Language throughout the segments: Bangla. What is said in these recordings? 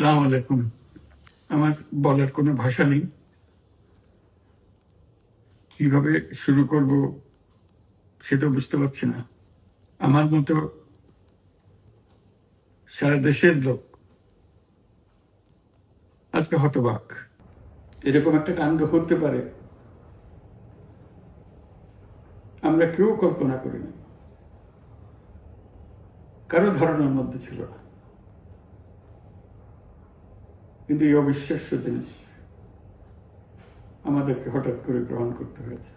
আসসালামু আলাইকুম। আমার বলার কোনো ভাষা নেই, কিভাবে শুরু করব সেটা বুঝতে পারছি না। আমার মতো সারা দেশের লোক আজকে হতবাক। এরকম একটা কাণ্ড হতে পারে আমরা কেউ কল্পনা করিনি, কারো ধারণার মধ্যে ছিল না। কিন্তু এই অবিশ্বাস্য জিনিস আমাদেরকে হঠাৎ করে গ্রহণ করতে হয়েছে।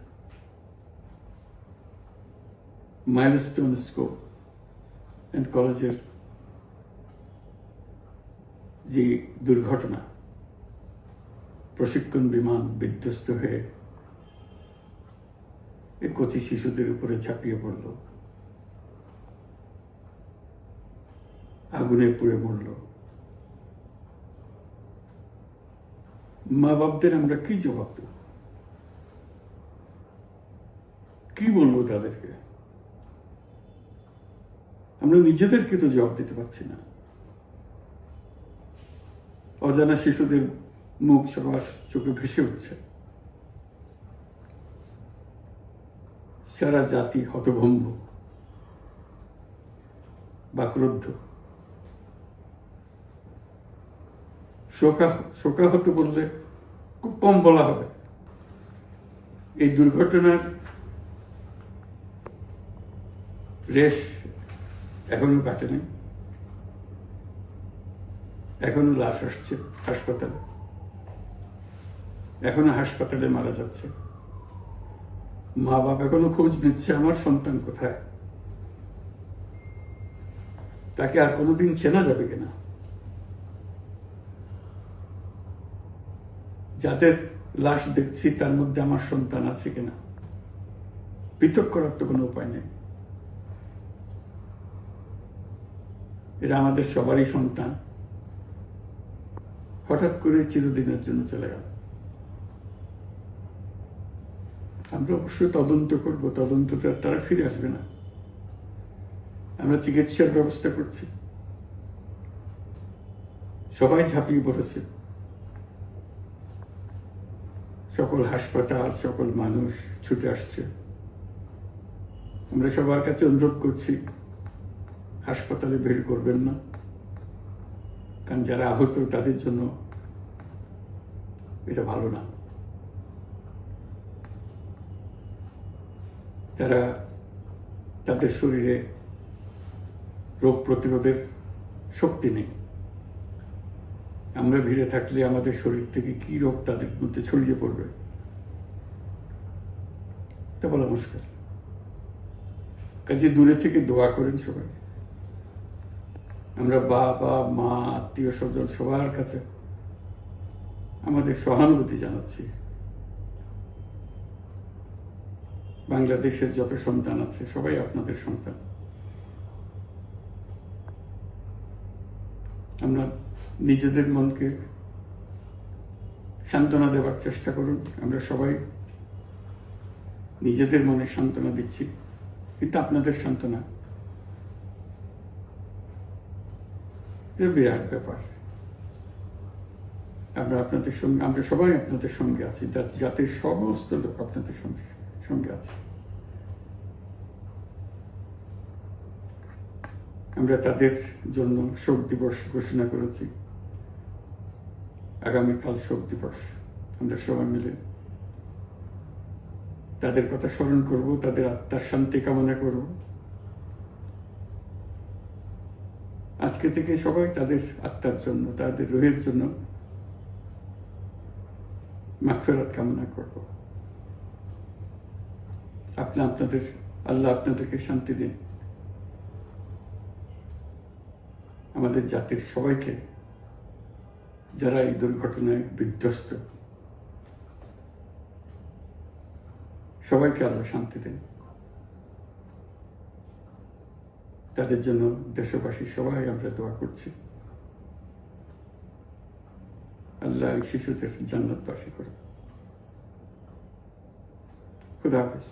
মাইলস্টোন স্কুল অ্যান্ড কলেজের যে দুর্ঘটনা, প্রশিক্ষণ বিমান বিধ্বস্ত হয়ে এই কচি শিশুদের উপরে ঝাঁপিয়ে পড়ল, আগুনে পুড়ে মরল। মা বাপদের আমরা কি জবাব দেব? কি বলবো তাদেরকে? আমরা নিজেদেরকে তো জবাব দিতে পারছি না। অজানা শিশুদের মুখ সবার চোখে ভেসে উঠছে। সারা জাতি হতভম্ব বা ক্রুদ্ধ। শোকাহত বললে খুব কম বলা হবে। এই দুর্ঘটনার রেশ এখনো কাটেনি। এখনো লাশ আসছে হাসপাতালে, এখনো হাসপাতালে মারা যাচ্ছে। মা বাবা এখনো খোঁজ নিচ্ছে আমার সন্তান কোথায়, তাকে আর কোনোদিন চেনা যাবে কিনা। যাদের লাশ দেখছি তার মধ্যে আমার সন্তান আছে কিনা পৃথক করার তো কোনো উপায় নেই। এরা আমাদের সবারই সন্তান, হঠাৎ করে চিরদিনের জন্য চলে গেল। আমরা অবশ্যই তদন্ত করব, তদন্তটা তারা ফিরে আসবে না। আমরা চিকিৎসার ব্যবস্থা করছি, সবাই ঝাঁপিয়ে পড়েছে। সকল হাসপাতাল, সকল মানুষ ছুটে আসছে। আমরা সবার কাছে অনুরোধ করছি, হাসপাতালে ভিড় করবেন না, কারণ যারা আহত তাদের জন্য এটা ভালো না। তারা তাদের শরীরে রোগ প্রতিরোধের শক্তি নেই। আমরা ভিড়ে থাকলে আমাদের শরীর থেকে কি রোগ তাদের মধ্যে ছড়িয়ে পড়বে তা বলা মুশকিল। কাজে দূরে থেকে দোয়া করেন সবাই। আমরা বাবা মা আত্মীয় স্বজন সবার কাছে আমাদের সহানুভূতি জানাচ্ছি। বাংলাদেশের যত সন্তান আছে সবাই আপনাদের সন্তান। আমরা নিজেদের মনকে সান্ত্বনা দেওয়ার চেষ্টা করুন। আমরা সবাই নিজেদের মনে সান্ত্বনা দিচ্ছি, কিন্তু আপনাদের সান্ত্বনা বিরাট ব্যাপার। আমরা সবাই আপনাদের সঙ্গে আছি, জাতির সমস্ত লোক আপনাদের সঙ্গে আছে। আমরা তাদের জন্য শোক দিবস ঘোষণা করেছি। আগামীকাল শোক দিবস। আমরা সবাই মিলে তাদের কথা স্মরণ করব, তাদের আত্মার শান্তি কামনা করব। আজকে থেকে সবাই তাদের আত্মার জন্য, তাদের রুহের জন্য মাগফিরাত কামনা করব। আল্লাহ আপনাদেরকে শান্তি দিন। আমাদের জাতির সবাইকে, যারা এই দুর্ঘটনায় বিধ্বস্ত, সবাইকে আল্লাহ শান্তি দেন। তাদের জন্য দেশবাসী সবাই আমরা দোয়া করছি। আল্লাহ এই শিশুদের জান্নাতবাসী করুন। খুদা হাফেজ।